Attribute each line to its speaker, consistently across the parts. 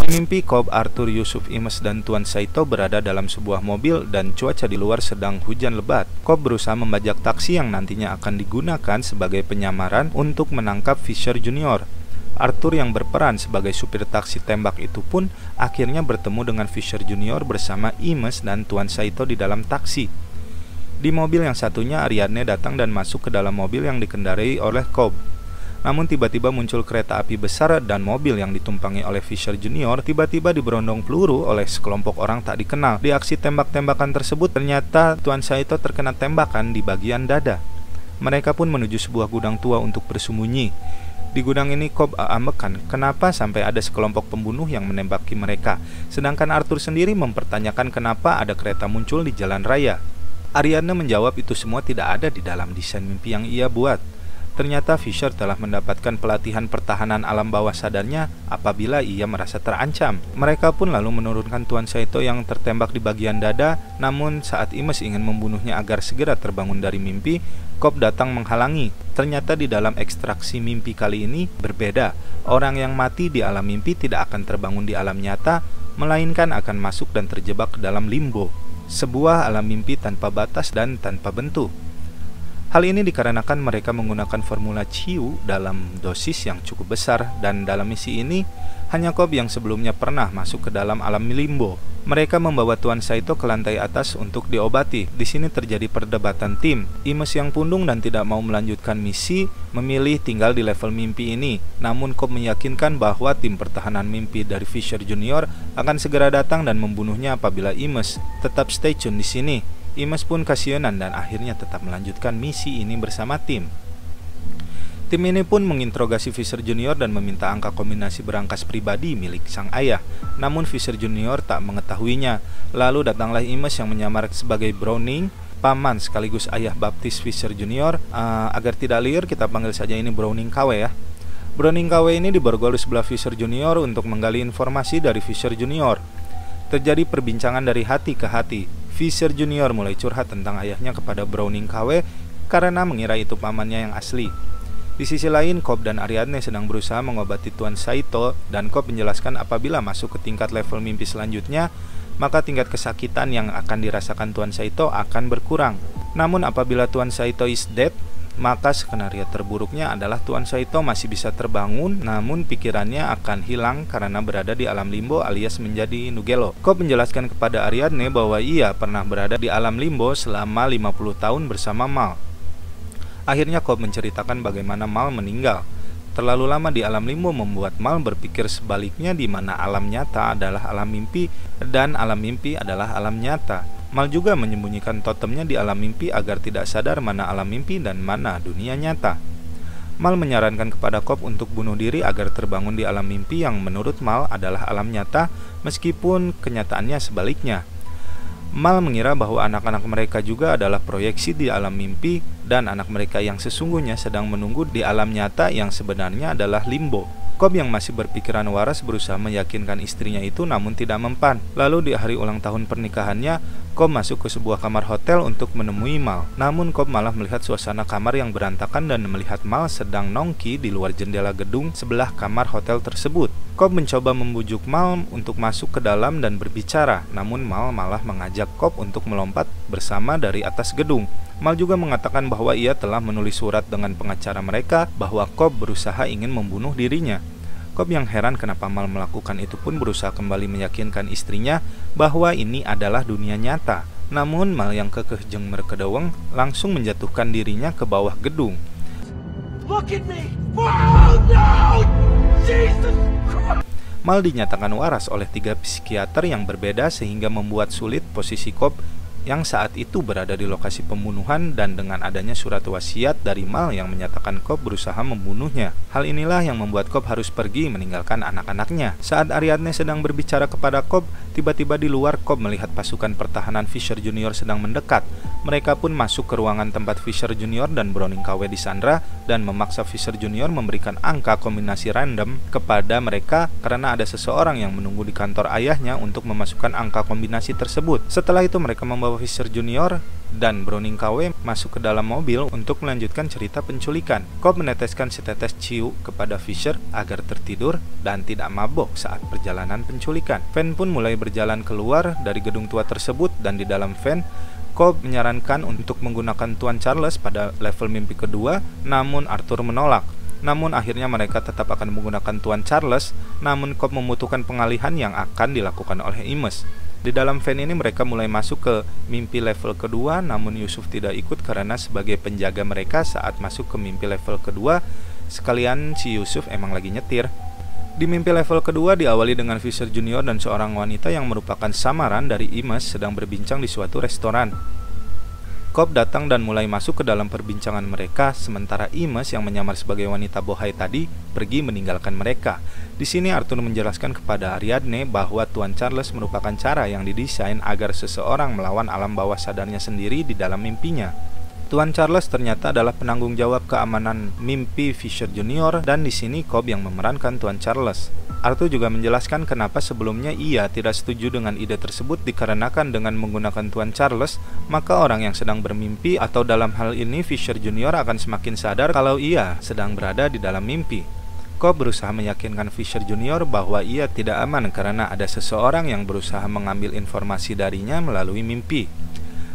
Speaker 1: Mimpi Cobb, Arthur, Yusuf, Imes, dan Tuan Saito berada dalam sebuah mobil dan cuaca di luar sedang hujan lebat. Cobb berusaha membajak taksi yang nantinya akan digunakan sebagai penyamaran untuk menangkap Fisher Junior. Arthur yang berperan sebagai supir taksi tembak itu pun akhirnya bertemu dengan Fisher Junior bersama Imes dan Tuan Saito di dalam taksi. Di mobil yang satunya, Ariadne datang dan masuk ke dalam mobil yang dikendarai oleh Cobb. Namun tiba-tiba muncul kereta api besar dan mobil yang ditumpangi oleh Fisher Junior tiba-tiba diberondong peluru oleh sekelompok orang tak dikenal. Di aksi tembak-tembakan tersebut ternyata Tuan Saito terkena tembakan di bagian dada. Mereka pun menuju sebuah gudang tua untuk bersembunyi. Di gudang ini Cobb ambekan kenapa sampai ada sekelompok pembunuh yang menembaki mereka, sedangkan Arthur sendiri mempertanyakan kenapa ada kereta muncul di jalan raya. Ariadne menjawab itu semua tidak ada di dalam desain mimpi yang ia buat. Ternyata Fisher telah mendapatkan pelatihan pertahanan alam bawah sadarnya apabila ia merasa terancam. Mereka pun lalu menurunkan Tuan Saito yang tertembak di bagian dada, namun saat Imes ingin membunuhnya agar segera terbangun dari mimpi, Cobb datang menghalangi. Ternyata di dalam ekstraksi mimpi kali ini berbeda. Orang yang mati di alam mimpi tidak akan terbangun di alam nyata, melainkan akan masuk dan terjebak ke dalam limbo, sebuah alam mimpi tanpa batas dan tanpa bentuk. Hal ini dikarenakan mereka menggunakan formula Chiu dalam dosis yang cukup besar, dan dalam misi ini hanya Cobb yang sebelumnya pernah masuk ke dalam alam limbo. Mereka membawa Tuan Saito ke lantai atas untuk diobati. Di sini terjadi perdebatan tim. Imes yang pundung dan tidak mau melanjutkan misi memilih tinggal di level mimpi ini. Namun Cobb meyakinkan bahwa tim pertahanan mimpi dari Fisher Junior akan segera datang dan membunuhnya apabila Imes tetap stay tune di sini. Imes pun kasihanan dan akhirnya tetap melanjutkan misi ini bersama tim. Tim ini pun menginterogasi Fisher Junior dan meminta angka kombinasi berangkas pribadi milik sang ayah. Namun Fisher Junior tak mengetahuinya. Lalu datanglah Imes yang menyamar sebagai Browning, paman sekaligus ayah baptis Fisher Junior. Agar tidak liar, kita panggil saja ini Browning KW ya. Browning KW ini diborgol di sebelah Fisher Junior untuk menggali informasi dari Fisher Junior. Terjadi perbincangan dari hati ke hati. Fisher Junior mulai curhat tentang ayahnya kepada Browning KW karena mengira itu pamannya yang asli. Di sisi lain, Cobb dan Ariadne sedang berusaha mengobati Tuan Saito, dan Cobb menjelaskan apabila masuk ke tingkat level mimpi selanjutnya, maka tingkat kesakitan yang akan dirasakan Tuan Saito akan berkurang. Namun apabila Tuan Saito is dead, maka skenario terburuknya adalah Tuan Saito masih bisa terbangun, namun pikirannya akan hilang karena berada di alam limbo alias menjadi Nugelo. Cobb menjelaskan kepada Ariadne bahwa ia pernah berada di alam limbo selama 50 tahun bersama Mal. Akhirnya Cobb menceritakan bagaimana Mal meninggal. Terlalu lama di alam limbo membuat Mal berpikir sebaliknya, di mana alam nyata adalah alam mimpi dan alam mimpi adalah alam nyata. Mal juga menyembunyikan totemnya di alam mimpi agar tidak sadar mana alam mimpi dan mana dunia nyata. Mal menyarankan kepada Cobb untuk bunuh diri agar terbangun di alam mimpi yang menurut Mal adalah alam nyata, meskipun kenyataannya sebaliknya. Mal mengira bahwa anak-anak mereka juga adalah proyeksi di alam mimpi, dan anak mereka yang sesungguhnya sedang menunggu di alam nyata yang sebenarnya adalah limbo. Cobb yang masih berpikiran waras berusaha meyakinkan istrinya itu, namun tidak mempan. Lalu di hari ulang tahun pernikahannya, Cobb masuk ke sebuah kamar hotel untuk menemui Mal. Namun Cobb malah melihat suasana kamar yang berantakan dan melihat Mal sedang nongki di luar jendela gedung sebelah kamar hotel tersebut. Cobb mencoba membujuk Mal untuk masuk ke dalam dan berbicara, namun Mal malah mengajak Cobb untuk melompat bersama dari atas gedung. Mal juga mengatakan bahwa ia telah menulis surat dengan pengacara mereka bahwa Cobb berusaha ingin membunuh dirinya. Cobb yang heran kenapa Mal melakukan itu pun berusaha kembali meyakinkan istrinya bahwa ini adalah dunia nyata. Namun Mal yang kekeh jeung merkedeweng langsung menjatuhkan dirinya ke bawah gedung.
Speaker 2: Look at me! Oh no! Jesus Christ!
Speaker 1: Mal dinyatakan waras oleh 3 psikiater yang berbeda sehingga membuat sulit posisi Cobb yang saat itu berada di lokasi pembunuhan, dan dengan adanya surat wasiat dari Mal yang menyatakan Cobb berusaha membunuhnya. Hal inilah yang membuat Cobb harus pergi meninggalkan anak-anaknya. Saat Ariadne sedang berbicara kepada Cobb, tiba-tiba di luar Cobb melihat pasukan pertahanan Fisher Junior sedang mendekat. Mereka pun masuk ke ruangan tempat Fisher Junior dan Browning KW disandra dan memaksa Fisher Junior memberikan angka kombinasi random kepada mereka karena ada seseorang yang menunggu di kantor ayahnya untuk memasukkan angka kombinasi tersebut. Setelah itu mereka membawa Fisher Junior dan Browning KW masuk ke dalam mobil untuk melanjutkan cerita penculikan. Cobb meneteskan setetes ciu kepada Fisher agar tertidur dan tidak mabok saat perjalanan penculikan. Van pun mulai berjalan keluar dari gedung tua tersebut, dan di dalam van Cobb menyarankan untuk menggunakan Tuan Charles pada level mimpi kedua, namun Arthur menolak. Namun akhirnya mereka tetap akan menggunakan Tuan Charles, namun Cobb membutuhkan pengalihan yang akan dilakukan oleh Imes. Di dalam van ini mereka mulai masuk ke mimpi level kedua, namun Yusuf tidak ikut karena sebagai penjaga mereka saat masuk ke mimpi level kedua, sekalian si Yusuf emang lagi nyetir. Di mimpi level kedua diawali dengan Fisher Junior dan seorang wanita yang merupakan samaran dari Imes sedang berbincang di suatu restoran. Cobb datang dan mulai masuk ke dalam perbincangan mereka, sementara Imes yang menyamar sebagai wanita bohai tadi pergi meninggalkan mereka. Di sini Arthur menjelaskan kepada Ariadne bahwa Tuan Charles merupakan cara yang didesain agar seseorang melawan alam bawah sadarnya sendiri di dalam mimpinya. Tuan Charles ternyata adalah penanggung jawab keamanan mimpi Fisher Junior, dan di sini Cobb yang memerankan Tuan Charles. Arthur juga menjelaskan kenapa sebelumnya ia tidak setuju dengan ide tersebut, dikarenakan dengan menggunakan Tuan Charles, maka orang yang sedang bermimpi atau dalam hal ini Fisher Junior akan semakin sadar kalau ia sedang berada di dalam mimpi. Cobb berusaha meyakinkan Fisher Junior bahwa ia tidak aman karena ada seseorang yang berusaha mengambil informasi darinya melalui mimpi.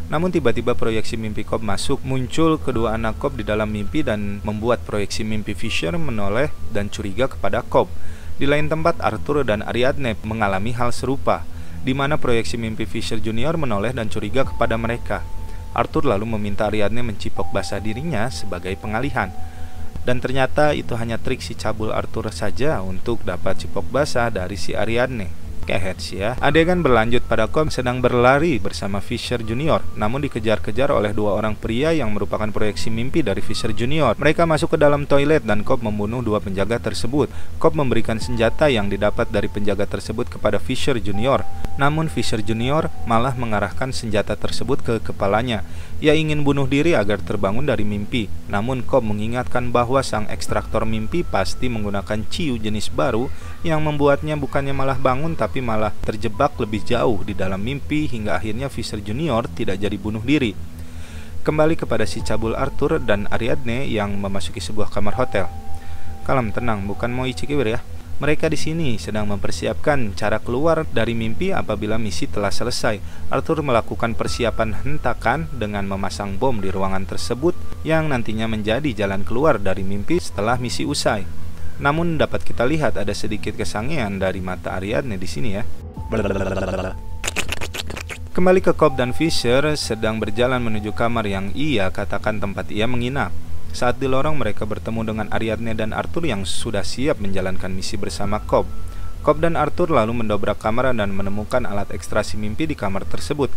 Speaker 1: Namun tiba-tiba proyeksi mimpi Cobb masuk, muncul kedua anak Cobb di dalam mimpi dan membuat proyeksi mimpi Fisher menoleh dan curiga kepada Cobb. Di lain tempat, Arthur dan Ariadne mengalami hal serupa, di mana proyeksi mimpi Fisher Junior menoleh dan curiga kepada mereka. Arthur lalu meminta Ariadne mencipok basah dirinya sebagai pengalihan. Dan ternyata itu hanya trik si cabul Arthur saja untuk dapat cipok basah dari si Ariadne. Keheads ya. Adegan berlanjut pada Cobb sedang berlari bersama Fisher Junior, namun dikejar-kejar oleh dua orang pria yang merupakan proyeksi mimpi dari Fisher Junior. Mereka masuk ke dalam toilet dan Cobb membunuh dua penjaga tersebut. Cobb memberikan senjata yang didapat dari penjaga tersebut kepada Fisher Junior, namun Fisher Junior malah mengarahkan senjata tersebut ke kepalanya. Ia ingin bunuh diri agar terbangun dari mimpi, namun Cobb mengingatkan bahwa sang ekstraktor mimpi pasti menggunakan ciu jenis baru yang membuatnya bukannya malah bangun tapi malah terjebak lebih jauh di dalam mimpi, hingga akhirnya Fisher Junior tidak jadi bunuh diri. Kembali kepada si cabul Arthur dan Ariadne yang memasuki sebuah kamar hotel. Kalem, tenang, bukan mau icikir ya. Mereka di sini sedang mempersiapkan cara keluar dari mimpi apabila misi telah selesai. Arthur melakukan persiapan hentakan dengan memasang bom di ruangan tersebut yang nantinya menjadi jalan keluar dari mimpi setelah misi usai. Namun dapat kita lihat ada sedikit kesangean dari mata Ariadne di sini ya. Kembali ke Cobb dan Fisher sedang berjalan menuju kamar yang ia katakan tempat ia menginap. Saat di lorong mereka bertemu dengan Ariadne dan Arthur yang sudah siap menjalankan misi bersama Cobb. Cobb dan Arthur lalu mendobrak kamar dan menemukan alat ekstrasi mimpi di kamar tersebut.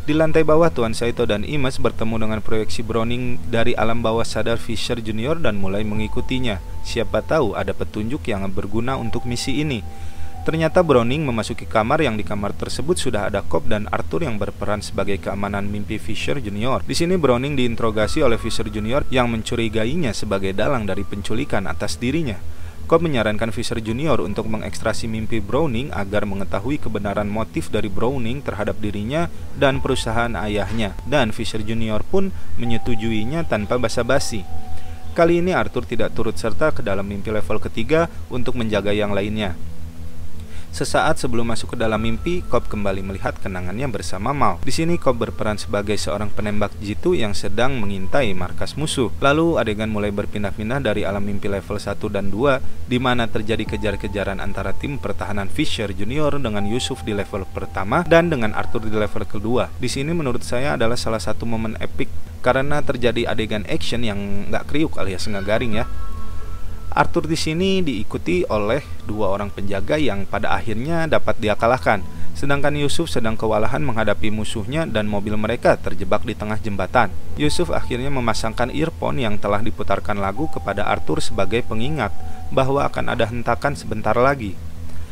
Speaker 1: Di lantai bawah, Tuan Saito dan Imes bertemu dengan proyeksi Browning dari alam bawah sadar Fisher Junior dan mulai mengikutinya. Siapa tahu ada petunjuk yang berguna untuk misi ini. Ternyata Browning memasuki kamar yang di kamar tersebut sudah ada Cobb dan Arthur yang berperan sebagai keamanan mimpi Fisher Junior. Di sini Browning diinterogasi oleh Fisher Junior yang mencurigainya sebagai dalang dari penculikan atas dirinya. Cobb menyarankan Fisher Junior untuk mengekstrasi mimpi Browning agar mengetahui kebenaran motif dari Browning terhadap dirinya dan perusahaan ayahnya, dan Fisher Junior pun menyetujuinya tanpa basa-basi. Kali ini Arthur tidak turut serta ke dalam mimpi level ketiga untuk menjaga yang lainnya. Sesaat sebelum masuk ke dalam mimpi, Cobb kembali melihat kenangannya bersama Mal. Di sini Cobb berperan sebagai seorang penembak jitu yang sedang mengintai markas musuh. Lalu adegan mulai berpindah-pindah dari alam mimpi level 1 dan 2, di mana terjadi kejar-kejaran antara tim pertahanan Fisher Junior dengan Yusuf di level pertama dan dengan Arthur di level kedua. Di sini menurut saya adalah salah satu momen epic karena terjadi adegan action yang nggak kriuk alias nggak garing ya. Arthur di sini diikuti oleh dua orang penjaga yang pada akhirnya dapat dia kalahkan. Sedangkan Yusuf sedang kewalahan menghadapi musuhnya dan mobil mereka terjebak di tengah jembatan. Yusuf akhirnya memasangkan earphone yang telah diputarkan lagu kepada Arthur sebagai pengingat bahwa akan ada hentakan sebentar lagi.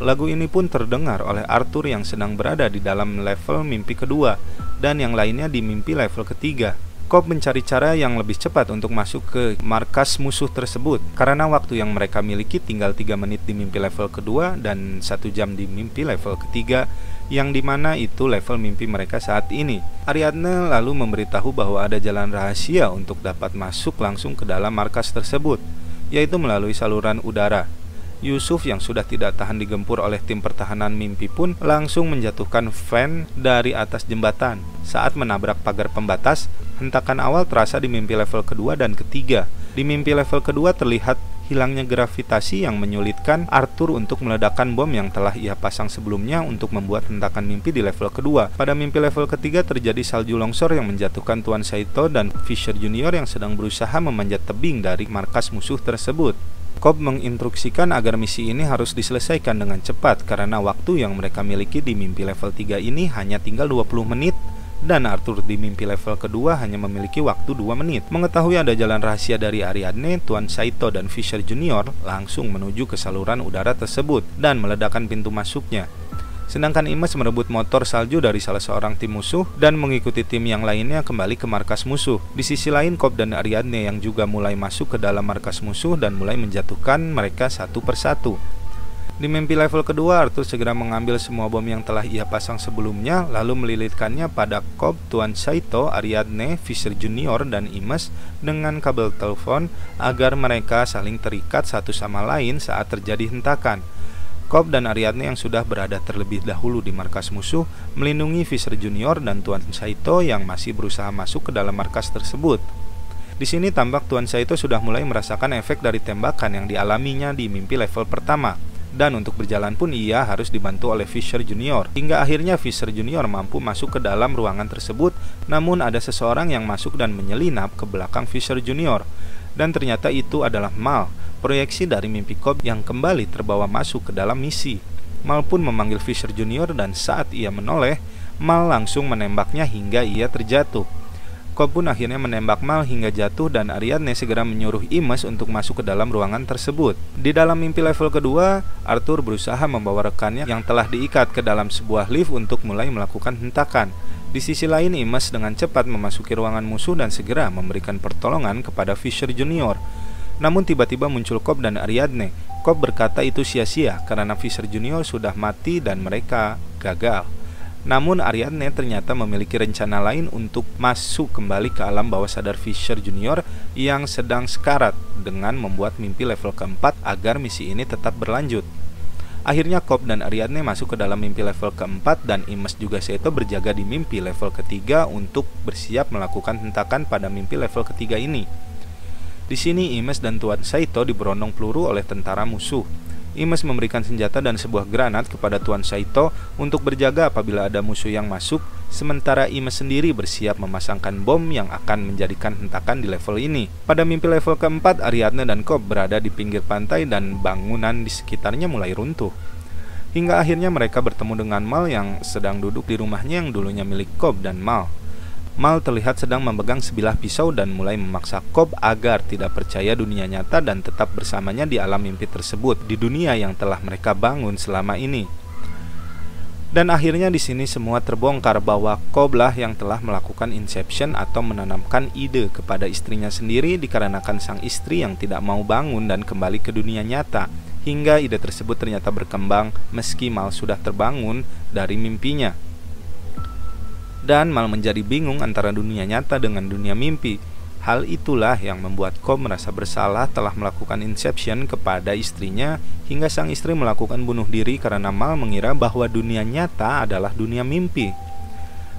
Speaker 1: Lagu ini pun terdengar oleh Arthur yang sedang berada di dalam level mimpi kedua dan yang lainnya di mimpi level ketiga. Cobb mencari cara yang lebih cepat untuk masuk ke markas musuh tersebut, karena waktu yang mereka miliki tinggal 3 menit di mimpi level kedua dan 1 jam di mimpi level ketiga, yang dimana itu level mimpi mereka saat ini. Ariadne lalu memberitahu bahwa ada jalan rahasia untuk dapat masuk langsung ke dalam markas tersebut, yaitu melalui saluran udara. Yusuf yang sudah tidak tahan digempur oleh tim pertahanan mimpi pun langsung menjatuhkan Van dari atas jembatan. Saat menabrak pagar pembatas, hentakan awal terasa di mimpi level kedua dan ketiga. Di mimpi level kedua terlihat hilangnya gravitasi yang menyulitkan Arthur untuk meledakkan bom yang telah ia pasang sebelumnya untuk membuat hentakan mimpi di level kedua. Pada mimpi level ketiga terjadi salju longsor yang menjatuhkan Tuan Saito dan Fisher Junior yang sedang berusaha memanjat tebing dari markas musuh tersebut. Cobb menginstruksikan agar misi ini harus diselesaikan dengan cepat karena waktu yang mereka miliki di mimpi level 3 ini hanya tinggal 20 menit dan Arthur di mimpi level kedua hanya memiliki waktu 2 menit. Mengetahui ada jalan rahasia dari Ariadne, Tuan Saito dan Fisher Junior langsung menuju ke saluran udara tersebut dan meledakkan pintu masuknya. Sedangkan Imes merebut motor salju dari salah seorang tim musuh dan mengikuti tim yang lainnya kembali ke markas musuh. Di sisi lain, Cobb dan Ariadne yang juga mulai masuk ke dalam markas musuh dan mulai menjatuhkan mereka satu persatu. Di mimpi level kedua, Arthur segera mengambil semua bom yang telah ia pasang sebelumnya, lalu melilitkannya pada Cobb, Tuan Saito, Ariadne, Fisher Junior, dan Imes dengan kabel telepon agar mereka saling terikat satu sama lain saat terjadi hentakan. Cobb dan Ariadne yang sudah berada terlebih dahulu di markas musuh melindungi Fisher Junior dan Tuan Saito yang masih berusaha masuk ke dalam markas tersebut. Di sini tampak Tuan Saito sudah mulai merasakan efek dari tembakan yang dialaminya di mimpi level pertama, dan untuk berjalan pun ia harus dibantu oleh Fisher Junior. Hingga akhirnya Fisher Junior mampu masuk ke dalam ruangan tersebut, namun ada seseorang yang masuk dan menyelinap ke belakang Fisher Junior. Dan ternyata itu adalah Mal, proyeksi dari mimpi Cobb yang kembali terbawa masuk ke dalam misi. Mal pun memanggil Fisher Junior dan saat ia menoleh, Mal langsung menembaknya hingga ia terjatuh. Cobb pun akhirnya menembak Mal hingga jatuh dan Ariadne segera menyuruh Imes untuk masuk ke dalam ruangan tersebut. Di dalam mimpi level kedua, Arthur berusaha membawa rekannya yang telah diikat ke dalam sebuah lift untuk mulai melakukan hentakan. Di sisi lain, Imes dengan cepat memasuki ruangan musuh dan segera memberikan pertolongan kepada Fisher Junior. Namun tiba-tiba muncul Cobb dan Ariadne. Cobb berkata itu sia-sia karena Fisher Junior sudah mati dan mereka gagal. Namun Ariadne ternyata memiliki rencana lain untuk masuk kembali ke alam bawah sadar Fisher Junior yang sedang sekarat dengan membuat mimpi level keempat agar misi ini tetap berlanjut. Akhirnya Cobb dan Ariadne masuk ke dalam mimpi level keempat dan Imes juga Saito berjaga di mimpi level ketiga untuk bersiap melakukan hentakan pada mimpi level ketiga ini. Di sini Imes dan Tuan Saito diberondong peluru oleh tentara musuh. Imes memberikan senjata dan sebuah granat kepada Tuan Saito untuk berjaga apabila ada musuh yang masuk, sementara Imes sendiri bersiap memasangkan bom yang akan menjadikan hentakan di level ini. Pada mimpi level keempat, Ariadne dan Cobb berada di pinggir pantai dan bangunan di sekitarnya mulai runtuh. Hingga akhirnya mereka bertemu dengan Mal yang sedang duduk di rumahnya yang dulunya milik Cobb dan Mal. Mal terlihat sedang memegang sebilah pisau dan mulai memaksa Cobb agar tidak percaya dunia nyata dan tetap bersamanya di alam mimpi tersebut, di dunia yang telah mereka bangun selama ini. Dan akhirnya di sini semua terbongkar bahwa Cobb lah yang telah melakukan inception atau menanamkan ide kepada istrinya sendiri dikarenakan sang istri yang tidak mau bangun dan kembali ke dunia nyata. Hingga ide tersebut ternyata berkembang meski Mal sudah terbangun dari mimpinya. Dan Mal menjadi bingung antara dunia nyata dengan dunia mimpi. Hal itulah yang membuat Cobb merasa bersalah telah melakukan inception kepada istrinya hingga sang istri melakukan bunuh diri karena Mal mengira bahwa dunia nyata adalah dunia mimpi.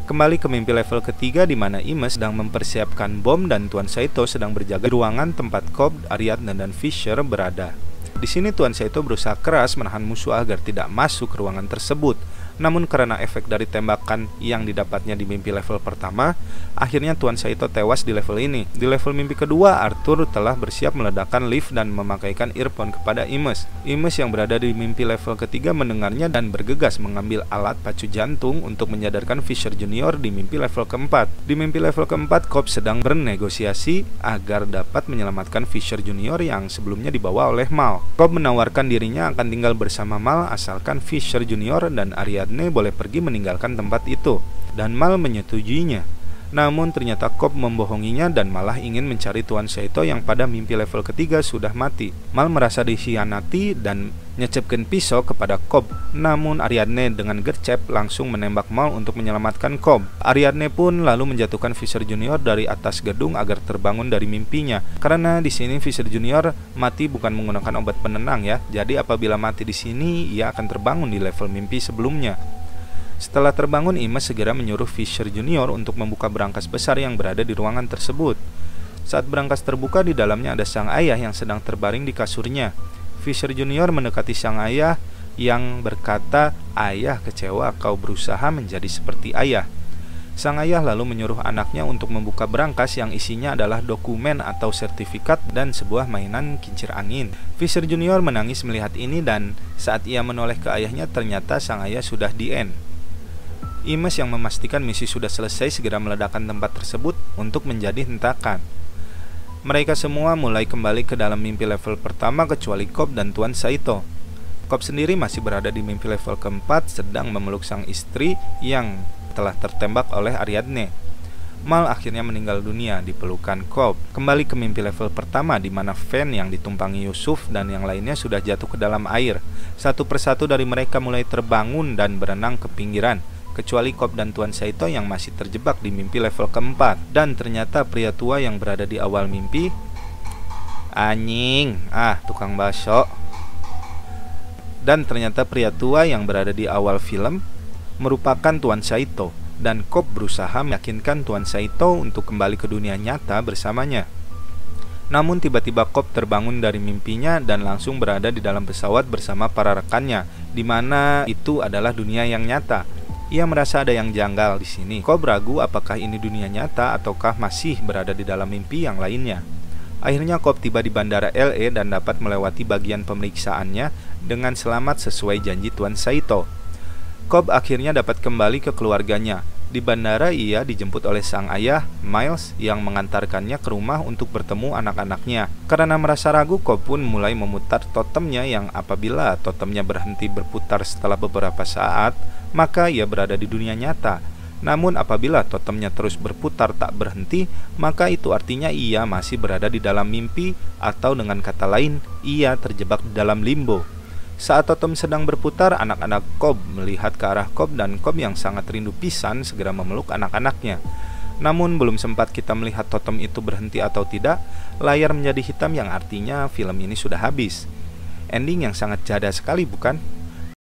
Speaker 1: Kembali ke mimpi level ketiga di mana Imes sedang mempersiapkan bom dan Tuan Saito sedang berjaga di ruangan tempat Cobb, Ariadne dan Fisher berada. Di sini Tuan Saito berusaha keras menahan musuh agar tidak masuk ke ruangan tersebut. Namun karena efek dari tembakan yang didapatnya di mimpi level pertama, akhirnya Tuan Saito tewas di level ini. Di level mimpi kedua, Arthur telah bersiap meledakkan lift dan memakaikan earphone kepada Imes. Imes yang berada di mimpi level ketiga mendengarnya dan bergegas mengambil alat pacu jantung untuk menyadarkan Fisher Junior di mimpi level keempat. Di mimpi level keempat, Cobb sedang bernegosiasi agar dapat menyelamatkan Fisher Junior yang sebelumnya dibawa oleh Mal. Cobb menawarkan dirinya akan tinggal bersama Mal asalkan Fisher Junior dan Ariadne boleh pergi meninggalkan tempat itu, dan Mal menyetujuinya. Namun ternyata Cobb membohonginya dan malah ingin mencari Tuan Saito yang pada mimpi level ketiga sudah mati. Mal merasa dikhianati dan nyecepkan pisau kepada Cobb. Namun Ariadne dengan gercep langsung menembak Mal untuk menyelamatkan Cobb. Ariadne pun lalu menjatuhkan Fisher Junior dari atas gedung agar terbangun dari mimpinya. Karena di sini Fisher Junior mati bukan menggunakan obat penenang ya. Jadi apabila mati di sini ia akan terbangun di level mimpi sebelumnya. Setelah terbangun, Imes segera menyuruh Fisher Junior untuk membuka berangkas besar yang berada di ruangan tersebut. Saat berangkas terbuka, di dalamnya ada sang ayah yang sedang terbaring di kasurnya. Fisher Junior mendekati sang ayah yang berkata, "Ayah kecewa kau berusaha menjadi seperti ayah." Sang ayah lalu menyuruh anaknya untuk membuka berangkas yang isinya adalah dokumen atau sertifikat dan sebuah mainan kincir angin. Fisher Junior menangis melihat ini dan saat ia menoleh ke ayahnya ternyata sang ayah sudah di end. Imes yang memastikan misi sudah selesai segera meledakkan tempat tersebut untuk menjadi hentakan. Mereka semua mulai kembali ke dalam mimpi level pertama kecuali Cobb dan Tuan Saito. Cobb sendiri masih berada di mimpi level keempat sedang memeluk sang istri yang telah tertembak oleh Ariadne. Mal akhirnya meninggal dunia di pelukan Cobb. Kembali ke mimpi level pertama di mana Van yang ditumpangi Yusuf dan yang lainnya sudah jatuh ke dalam air. Satu persatu dari mereka mulai terbangun dan berenang ke pinggiran, kecuali Cobb dan Tuan Saito yang masih terjebak di mimpi level keempat. Dan ternyata pria tua yang berada di awal mimpi, tukang bakso. Dan ternyata pria tua yang berada di awal film merupakan Tuan Saito, dan Cobb berusaha meyakinkan Tuan Saito untuk kembali ke dunia nyata bersamanya. Namun tiba-tiba Cobb terbangun dari mimpinya dan langsung berada di dalam pesawat bersama para rekannya, di mana itu adalah dunia yang nyata. Ia merasa ada yang janggal di sini. Cobb ragu apakah ini dunia nyata ataukah masih berada di dalam mimpi yang lainnya. Akhirnya Cobb tiba di bandara LA dan dapat melewati bagian pemeriksaannya dengan selamat sesuai janji Tuan Saito. Cobb akhirnya dapat kembali ke keluarganya. Di bandara ia dijemput oleh sang ayah, Miles, yang mengantarkannya ke rumah untuk bertemu anak-anaknya. Karena merasa ragu, Cobb pun mulai memutar totemnya yang apabila totemnya berhenti berputar setelah beberapa saat, maka ia berada di dunia nyata. Namun apabila totemnya terus berputar tak berhenti, maka itu artinya ia masih berada di dalam mimpi, atau dengan kata lain, ia terjebak di dalam limbo. Saat totem sedang berputar, anak-anak Cobb melihat ke arah Cobb dan Cobb yang sangat rindu pisan segera memeluk anak-anaknya. Namun belum sempat kita melihat totem itu berhenti atau tidak, layar menjadi hitam yang artinya film ini sudah habis. Ending yang sangat jadah sekali bukan?